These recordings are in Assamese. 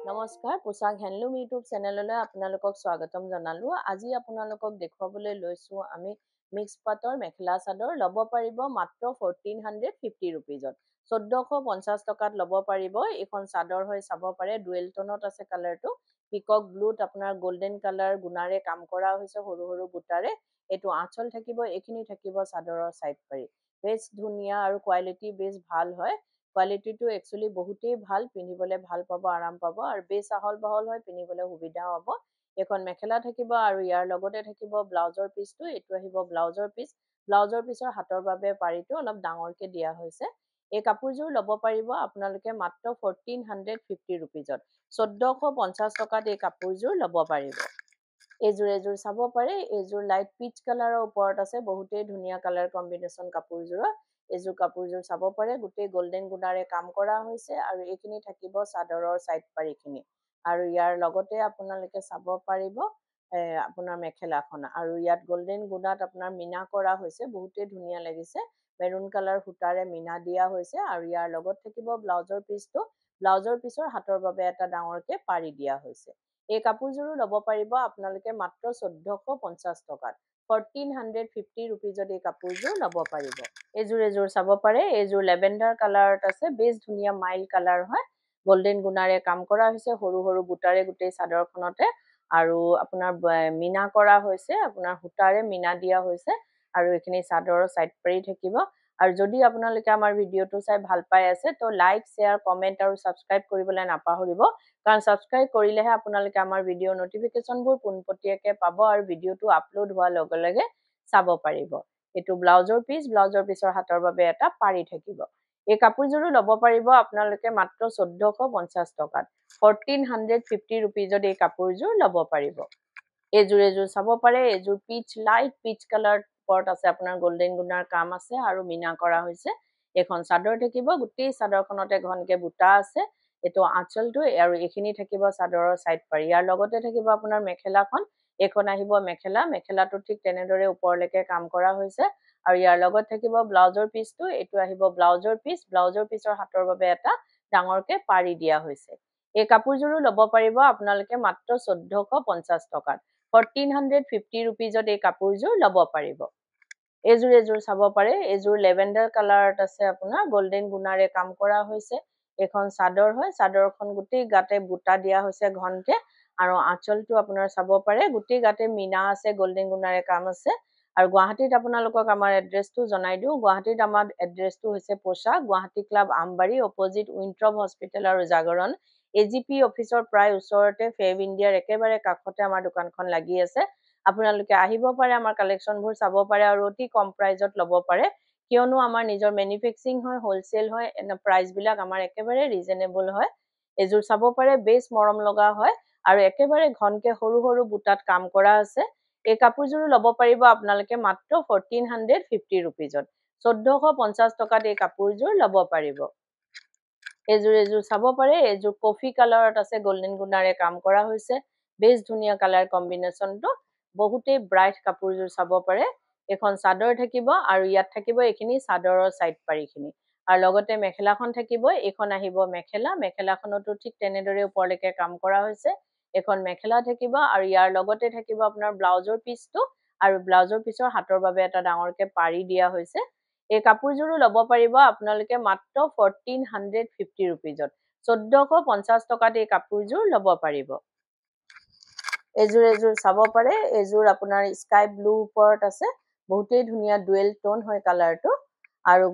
নমস্কাৰ পোছাক হেণ্ডলুম ইউটিউব চেনেললৈ আপোনালোকক স্বাগতম জনালোঁ। আজি আপোনালোকক দেখুৱাবলৈ লৈছোঁ আমি মিক্স পাটৰ মেখেলা চাদৰ ল'ব পাৰিব মাত্ৰ 1450 ৰুপিজত। 1450 টকাত ল'ব পাৰিব। এইখন চাদৰ হৈ চাব পাৰে, ডুৱেল টনত আছে কালাৰটো। পিকক ব্লুত আপোনাৰ গল্ডেন কালাৰ গুণাৰে কাম কৰা হৈছে সৰু সৰু বুটাৰে। এইটো আঁচল থাকিব, এইখিনি থাকিব চাদৰৰ ছাইড পাৰি। বেছ ধুনীয়া আৰু কোৱালিটি বেছ ভাল হয়। কোৱালিটিটো একচুৱেলি বহুতেই ভাল, পিন্ধিবলৈ ভাল পাব, আৰাম পাব আৰু বেছ আহল বহল হয়, পিন্ধিবলৈ সুবিধা হ'ব। এখন মেখেলা থাকিব আৰু ইয়াৰ লগতে থাকিব ব্লাউজৰ পিচটো। এইটো আহিব ব্লাউজৰ পিচ। ব্লাউজৰ পিচৰ হাতৰ বাবে পাৰিটো অলপ ডাঙৰকৈ দিয়া হৈছে। এই কাপোৰযোৰ ল'ব পাৰিব আপোনালোকে মাত্ৰ 1450 ৰুপিজত। 1450 টকাত এই কাপোৰযোৰ ল'ব পাৰিব। এযোৰ চাব পাৰে, এইযোৰ লাইট পিচ কালাৰৰ ওপৰত আছে, বহুতেই ধুনীয়া কালাৰ কম্বিনেশ্যন কাপোৰযোৰৰ। এইযোৰ কাপোৰযোৰ চাব পাৰে, গোটেই গল্ডেন গুণাৰে কাম কৰা হৈছে আৰু এইখিনি থাকিব চাদৰৰ ছাইড পাৰিখিনি। আৰু ইয়াৰ লগতে আপোনালোকে চাব পাৰিব আপোনাৰ মেখেলাখন, আৰু ইয়াত গল্ডেন গুণাত আপোনাৰ মীনা কৰা হৈছে, বহুতেই ধুনীয়া লাগিছে। মেৰুণ কালাৰ সূতাৰে মীনা দিয়া হৈছে আৰু ইয়াৰ লগত থাকিব ব্লাউজৰ পিচটো। ব্লাউজৰ পিচৰ হাতৰ বাবে এটা ডাঙৰকৈ পাৰি দিয়া হৈছে। এই কাপোৰযোৰো ল'ব পাৰিব আপোনালোকে মাত্ৰ 1450 টকাত। 1450 ৰুপিজত এই কাপোৰযোৰ ল'ব পাৰিব। এইযোৰ চাব পাৰে, এইযোৰ লেভেণ্ডাৰ কালাৰত আছে, বেছ ধুনীয়া মাইল্ড কালাৰ হয়। গল্ডেন গুণাৰে কাম কৰা হৈছে সৰু সৰু বুটাৰে গোটেই চাদৰখনতে, আৰু আপোনাৰ মীনা কৰা হৈছে, আপোনাৰ সূতাৰে মীনা দিয়া হৈছে আৰু এইখিনি চাদৰৰ ছাইড পাৰি থাকিব। আৰু যদি আপোনালোকে আমাৰ ভিডিঅ'টো চাই ভাল পাই আছে তো লাইক, শ্বেয়াৰ, কমেণ্ট আৰু ছাবস্ক্ৰাইব কৰিবলৈ নাপাহৰিব। কাৰণ ছাবস্ক্ৰাইব কৰিলেহে আপোনালোকে আমাৰ ভিডিঅ'ৰ নটিফিকেশ্যনবোৰ পোনপটীয়াকৈ পাব আৰু ভিডিঅ'টো আপলোড হোৱাৰ লগে লগে চাব পাৰিব। এইটো ব্লাউজৰ পিচ, ব্লাউজৰ পিচৰ হাতৰ বাবে এটা পাৰি থাকিব। এই কাপোৰযোৰো ল'ব পাৰিব আপোনালোকে মাত্ৰ 1450 টকাত। 1450 ৰুপিজত এই কাপোৰযোৰ ল'ব পাৰিব। এইযোৰ চাব পাৰে, এইযোৰ লাইট পিচ কালাৰ ওপৰত আছে, আপোনাৰ গল্ডেন গুণাৰ কাম আছে আৰু মীনা কৰা হৈছে। এখন চাদৰ থাকিব, গোটেই চাদৰখনতে ঘনকে বুটা আছে। এইটো আঁচলটো আৰু এইখিনি থাকিব চাদৰৰ ছাইড পাৰি। ইয়াৰ লগতে থাকিব আপোনাৰ মেখেলাখন। এইখন আহিব মেখেলা, মেখেলাটো ঠিক তেনেদৰে ওপৰলৈকে কাম কৰা হৈছে আৰু ইয়াৰ লগত থাকিব ব্লাউজৰ পিচটো। এইটো আহিব ব্লাউজৰ পিচ, ব্লাউজৰ পিচৰ হাতৰ বাবে এটা ডাঙৰকে পাৰি দিয়া হৈছে। এই কাপোৰযোৰো ল'ব পাৰিব আপোনালোকে মাত্ৰ 1450 টকাত। 1450 ৰুপিজত এই কাপোৰযোৰ ল'ব পাৰিব। এইযোৰ চাব পাৰে, এইযোৰ লেভেণ্ডাৰ কালাৰত আছে, আপোনাৰ গল্ডেন গুণাৰে কাম কৰা হৈছে। এখন চাদৰ হয়, চাদৰখন গোটেই গাতে বুটা দিয়া হৈছে ঘনকে, আৰু আঁচলটো আপোনাৰ চাব পাৰে গোটেই গাতে মীনা আছে, গল্ডেন গুণাৰে কাম আছে। আৰু গুৱাহাটীত আপোনালোকক আমাৰ এড্ৰেছটো জনাই দিওঁ। গুৱাহাটীত আমাৰ এড্ৰেছটো হৈছে পোছাক, গুৱাহাটী ক্লাব আমবাৰী, অপজিট উইণ্ট্ৰপ হস্পিটেল আৰু জাগৰণ। AGP অফিচৰ প্ৰায় ওচৰতে, ফেব ইণ্ডিয়াৰ একেবাৰে কাষতে আমাৰ দোকানখন লাগি আছে। আপোনালোকে আহিব পাৰে, আমাৰ কালেকশ্যনবোৰ চাব পাৰে আৰু অতি কম প্ৰাইজত ল'ব পাৰে, কিয়নো আমাৰ নিজৰ মেনুফেকচাৰিং হয়, হোলচেল হয়, প্ৰাইচবিলাক আমাৰ একেবাৰে ৰিজনেবল হয়। এইযোৰ চাব পাৰে, বেছ মৰম লগা হয় আৰু একেবাৰে ঘনকে সৰু সৰু বুটাত কাম কৰা আছে। এই কাপোৰযোৰো ল'ব পাৰিব আপোনালোকে মাত্ৰ 1450 ৰুপিজত। 1450 টকাত এই কাপোৰযোৰ ল'ব পাৰিব। এইযোৰ চাব পাৰে, এইযোৰ কফি কালাৰত আছে, গল্ডেন গুণাৰে কাম কৰা হৈছে। বেছ ধুনীয়া কালাৰ কম্বিনেশ্যনটো, বহুতেই ব্ৰাইট কাপোৰযোৰ চাব পাৰে। এখন চাদৰ থাকিব আৰু ইয়াত থাকিব এইখিনি চাদৰৰ ছাইড পাৰিখিনি, আৰু লগতে মেখেলাখন থাকিব। এইখন আহিব মেখেলা, মেখেলাখনতো ঠিক তেনেদৰে ওপৰলৈকে কাম কৰা হৈছে। এখন মেখেলা থাকিব আৰু ইয়াৰ লগতে থাকিব আপোনাৰ ব্লাউজৰ পিচটো, আৰু ব্লাউজৰ পিচৰ হাতৰ বাবে এটা ডাঙৰকে পাৰি দিয়া হৈছে। এই কাপোৰযোৰো ল'ব পাৰিব আপোনালোকে মাত্ৰ 1450 ৰুপিজত। 1450 টকাত এই কাপোৰযোৰ ল'ব পাৰিব। এইযোৰ চাব পাৰে, এইযোৰ আপোনাৰ স্কাই ব্লু ওপৰত আছে, বহুতেই ধুনীয়া ডুৱেল টোন হয় কালাৰটো। আৰু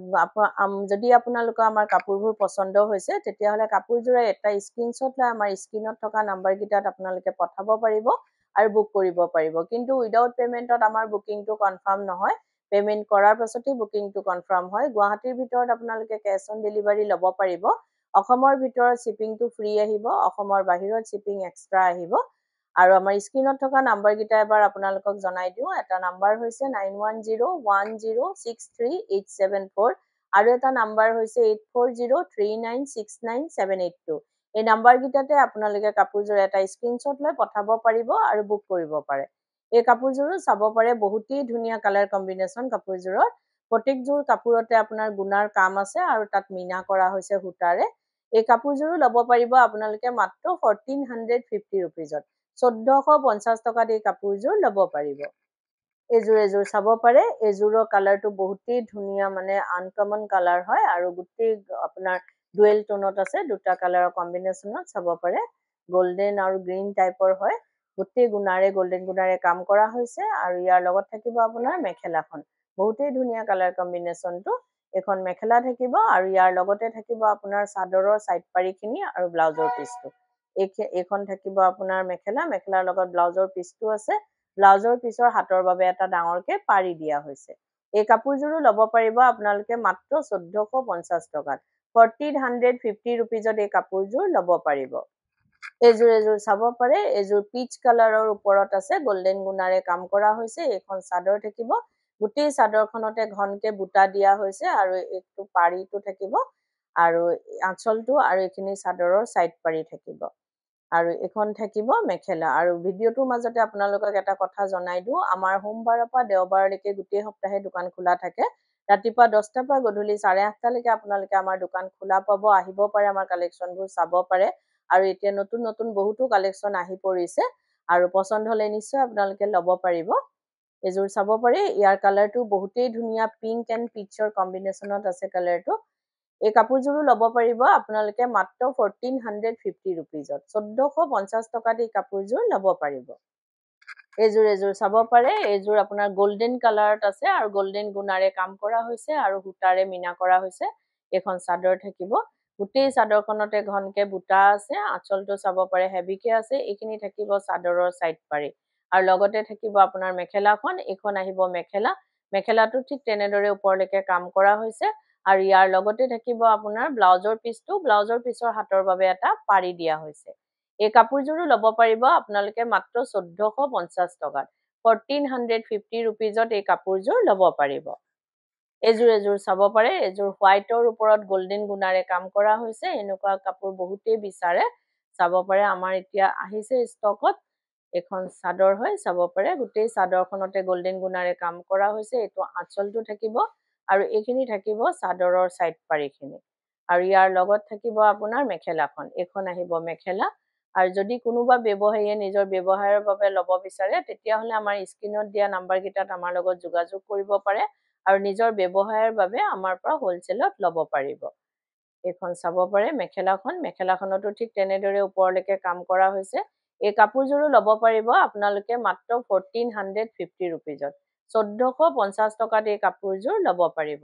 যদি আপোনালোকৰ আমাৰ কাপোৰবোৰ পচন্দ হৈছে তেতিয়াহ'লে কাপোৰযোৰে এটা স্ক্ৰীনশ্বট লৈ আমাৰ স্ক্ৰীনত থকা নাম্বাৰকেইটাত আপোনালোকে পঠাব পাৰিব আৰু বুক কৰিব পাৰিব। কিন্তু উইদাউট পে'মেণ্টত আমাৰ বুকিংটো কনফাৰ্ম নহয়, পে'মেণ্ট কৰাৰ পাছতেই বুকিংটো কনফাৰ্ম হয়। গুৱাহাটীৰ ভিতৰত আপোনালোকে কেছ অন ডেলিভাৰী ল'ব পাৰিব। অসমৰ ভিতৰত শ্বিপিংটো ফ্ৰী আহিব, অসমৰ বাহিৰত শ্বিপিং এক্সট্ৰা আহিব। আৰু আমাৰ স্ক্ৰীনত থকা নাম্বাৰকেইটা এবাৰ আপোনালোকক জনাই দিওঁ। এটা নাম্বাৰ হৈছে 9101063874 আৰু এটা নাম্বাৰ হৈছে 8403969782। এই নাম্বাৰকেইটাতে আপোনালোকে কাপোৰযোৰ এটা স্ক্ৰীনশ্বট লৈ পঠাব পাৰিব আৰু বুক কৰিব পাৰে। এই কাপোৰযোৰো চাব পাৰে, বহুতেই ধুনীয়া কালাৰ কম্বিনেশ্যন কাপোৰযোৰৰ। প্ৰত্যেকযোৰ কাপোৰতে আপোনাৰ গুণাৰ কাম আছে আৰু তাত মীনা কৰা হৈছে সূতাৰে। এই কাপোৰযোৰো ল'ব পাৰিব আপোনালোকে মাত্ৰ 1450 rupeesত 1450 টকাত এই কাপোৰযোৰ ল'ব পাৰিব এযোৰ চাব পাৰে এযোৰৰ কালাৰটো বহুতেই ধুনীয়া মানে আনকমন কালাৰ হয় আৰু গোটেই আপোনাৰ ডুৱেল টোনত আছে দুটা কালাৰৰ কম্বিনেশ্যনত চাব পাৰে গোল্ডেন আৰু গ্ৰীণ টাইপৰ হয় গোটেই গুণাৰে গোল্ডেন গুণাৰে কাম কৰা হৈছে আৰু ইয়াৰ লগত থাকিব আপোনাৰ মেখেলাখন বহুতেই ধুনীয়া কালাৰ কম্বিনেশ্যনটো এখন মেখেলা থাকিব আৰু ইয়াৰ লগতে থাকিব আপোনাৰ চাদৰৰ সাইড পাৰিখিনি আৰু ব্লাউজৰ পিছটো এইখন থাকিব আপোনাৰ মেখেলাৰ লগত ব্লাউজৰ পিছটো আছে ব্লাউজৰ পিছৰ হাতৰ বাবে এটা ডাঙৰকে পাৰি দিয়া হৈছে এই কাপোৰযোৰো ল'ব পাৰিব আপোনালোকে মাত্ৰ 1450 টকাত 1450 rupeesত এই কাপোৰযোৰ ল'ব পাৰিব এযোৰ চাব পাৰে এযোৰ পিচ কালাৰৰ ওপৰত আছে গোল্ডেন গুণাৰে কাম কৰা হৈছে এইখন চাদৰ থাকিব গোটেই চাদৰখনতে ঘনকে বুটা দিয়া হৈছে আৰু এইটো পাৰিটো থাকিব আৰু আঁচলটো আৰু এইখিনি চাদৰৰ সাইড পাৰি থাকিব আৰু এখন থাকিব মেখেলা আৰু ভিডিঅ'টোৰ মাজতে আপোনালোকক এটা কথা জনাই দিওঁ আমাৰ সোমবাৰৰ পৰা দেওবাৰলৈকে গোটেই সপ্তাহে দোকান খোলা থাকে ৰাতিপুৱা 10টাৰ পৰা গধূলি 8:30লৈকে আপোনালোকে আমাৰ দোকান খোলা পাব আহিব পাৰে আমাৰ কালেকশ্যনবোৰ চাব পাৰে আৰু এতিয়া নতুন বহুতো কালেকশ্যন আহি পৰিছে আৰু পছন্দ হলে নিশ্চয় আপোনালোকে ল'ব পাৰিব এযোৰ চাব পাৰে ইয়াৰ কালাৰটো বহুতেই ধুনীয়া পিংক এণ্ড পিচৰ কম্বিনেশ্যনত আছে কালাৰটো এই কাপোৰযোৰো ল'ব পাৰিব আপোনালোকে মাত্ৰ 1450 rupeesত 1450 টকাত এই কাপোৰযোৰ ল'ব পাৰিব এযোৰ চাব পাৰে এযোৰ আপোনাৰ গোল্ডেন কালাৰত আছে আৰু গোল্ডেন গুণাৰে কাম কৰা হৈছে আৰু সূতাৰে মিনা কৰা হৈছে এখন চাদৰ থাকিব গোটেই চাদৰখনতে ঘনকে বুটা আছে আঁচলটো চাব পাৰে হেভিকে আছে এইখিনি থাকিব চাদৰৰ সাইড পাৰি আৰু লগতে থাকিব আপোনাৰ মেখেলাখন এইখন আহিব মেখেলাটো ঠিক তেনেদৰে ওপৰলৈকে কাম কৰা হৈছে আৰু ইয়াৰ লগতে থাকিব আপোনাৰ ব্লাউজৰ পিছৰ হাতৰ বাবে এটা পাৰি দিয়া হৈছে এই কাপোৰযোৰো ল'ব পাৰিব আপোনালোকে মাত্ৰ 1450 টকাত 1450 rupeesত এই কাপোৰযোৰ ল'ব পাৰিব এযোৰ চাব পাৰে এযোৰ হোৱাইটৰ ওপৰত গোল্ডেন গুণাৰে কাম কৰা হৈছে এনেকুৱা কাপোৰ বহুতেই বিচাৰে চাব পাৰে আমাৰ এতিয়া আহিছে ষ্টকত এখন চাদৰ হয় চাব পাৰে গোটেই চাদৰখনতে গোল্ডেন গুণাৰে কাম কৰা হৈছে এইটো আঁচলটো থাকিব আৰু এইখিনি থাকিব চাদৰৰ সাইড পাৰিখিনি আৰু ইয়াৰ লগত থাকিব আপোনাৰ মেখেলাখন এইখন আহিব মেখেলা আৰু যদি কোনোবা ব্যৱসায়ীয়ে নিজৰ ব্যৱসায়ৰ বাবে ল'ব বিচাৰে তেতিয়াহ'লে আমাৰ স্ক্ৰীনত দিয়া নাম্বাৰ কেইটাত আমাৰ লগত যোগাযোগ কৰিব পাৰে আৰু নিজৰ ব্যৱসায়ৰ বাবে আমাৰ পৰা হোলচেলত ল'ব পাৰিব এইখন চাব পাৰে মেখেলাখনতো ঠিক তেনেদৰে ওপৰলৈকে কাম কৰা হৈছে এই কাপোৰযোৰো ল'ব পাৰিব আপোনালোকে মাত্ৰ 1450 rupeesত 1450 টকাত এই কাপোৰযোৰ ল'ব পাৰিব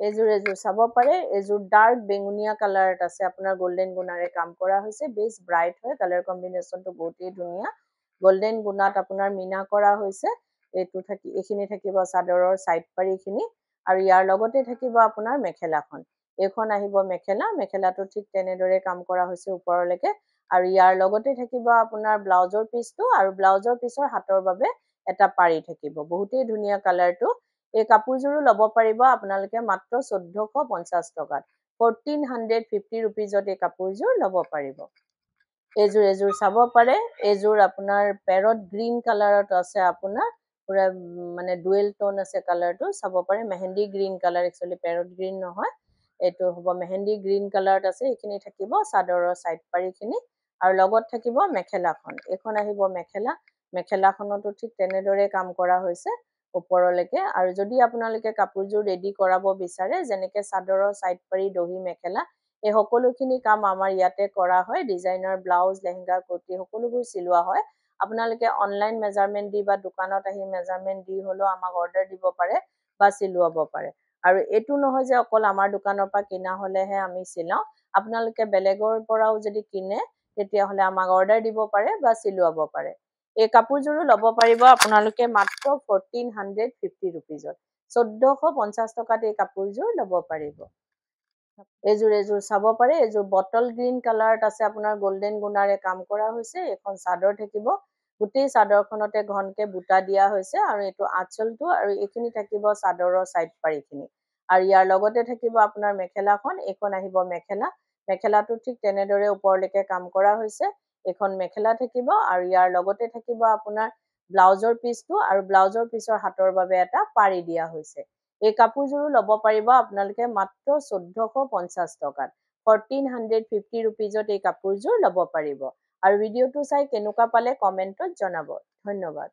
এযোৰ চাব পাৰে এযোৰ ডাৰ্ক বেঙুনীয়া কালাৰত আছে আপোনাৰ গোল্ডেন গুণাৰে কাম কৰা হৈছে বেছ ব্ৰাইট হয় কালাৰ কম্বিনেশ্যনটো বহুতেই ধুনীয়া গোল্ডেন গুণাত আপোনাৰ মিনা কৰা হৈছে এইখিনি থাকিব চাদৰৰ সাইড পাৰিখিনি আৰু ইয়াৰ লগতে থাকিব আপোনাৰ মেখেলাখন এইখন আহিব মেখেলাটো ঠিক তেনেদৰে কাম কৰা হৈছে ওপৰলৈকে আৰু ইয়াৰ লগতে থাকিব আপোনাৰ ব্লাউজৰ পিছটো আৰু ব্লাউজৰ পিছৰ হাতৰ বাবে এটা পাৰি থাকিব বহুতেই ধুনীয়া কালাৰটো এই কাপোৰযোৰো ল'ব পাৰিব আপোনালোকে মাত্ৰ 1450 টকাত 1450 rupeesত এই কাপোৰযোৰ ল'ব পাৰিব এযোৰ চাব পাৰে এযোৰ আপোনাৰ পেৰট গ্ৰীণ কালাৰত আছে আপোনাৰ পুৰা মানে ডুৱেল টোন আছে কালাৰটো চাব পাৰে mehendi green colour actually parrot green নহয় এইটো হ'ব মেহেন্দি গ্ৰীণ কালাৰত আছে এইখিনি থাকিব চাদৰৰ সাইড পাৰিখিনি আৰু লগত থাকিব মেখেলাখন এইখন আহিব মেখেলাখনতো ঠিক তেনেদৰে কাম কৰা হৈছে ওপৰলৈকে আৰু যদি আপোনালোকে কাপোৰযোৰ ৰেডি কৰাব বিচাৰে যেনেকৈ চাদৰৰ সাইড পাৰি দহি মেখেলা এই সকলোখিনি কাম আমাৰ ইয়াতে কৰা হয় ডিজাইনাৰ ব্লাউজ লেহেংগা কুৰ্তি সকলোবোৰ চিলোৱা হয় আপোনালোকে অনলাইন মেজাৰমেণ্ট দি বা দোকানত আহি মেজাৰমেণ্ট দি হ'লেও আমাক অৰ্ডাৰ দিব পাৰে বা চিলোৱাব পাৰে আৰু এইটো নহয় যে অকল আমাৰ দোকানৰ পৰা কিনা হ'লেহে আমি চিলাওঁ আপোনালোকে বেলেগৰ পৰাও যদি কিনে তেতিয়াহ'লে আমাক অৰ্ডাৰ দিব পাৰে বা চিলোৱাব পাৰে এই কাপোৰযোৰো ল'ব পাৰিব আপোনালোকে মাত্ৰ 1450 rupeesত 1450 টকাত এই কাপোৰযোৰ ল'ব পাৰিব এযোৰ চাব পাৰে এযোৰ বটল গ্ৰীণ কালাৰত আছে আপোনাৰ গোল্ডেন গুণাৰে কাম কৰা হৈছে এখন চাদৰ থাকিব গোটেই চাদৰখনতে ঘনকে বুটা দিয়া হৈছে আৰু এইটো আঁচলটো আৰু এইখিনি থাকিব চাদৰৰ সাইড পাৰিখিনি আৰু ইয়াৰ লগতে থাকিব আপোনাৰ মেখেলাখন এইখন আহিব মেখেলাটো ঠিক তেনেদৰে ওপৰলৈকে কাম কৰা হৈছে এইখন মেখেলা থাকিব আৰু ইয়াৰ লগতে থাকিব আপোনাৰ ব্লাউজৰ পিছটো আৰু ব্লাউজৰ পিছৰ হাতৰ বাবে এটা পাৰি দিয়া হৈছে এই কাপোৰযোৰো ল'ব পাৰিব আপোনালোকে মাত্ৰ 1450 টকাত 1450 ৰুপিজত এই কাপোৰযোৰ ল'ব পাৰিব। আৰু ভিডিঅ'টো চাই কেনেকুৱা পালে কমেণ্টত জনাব। ধন্যবাদ।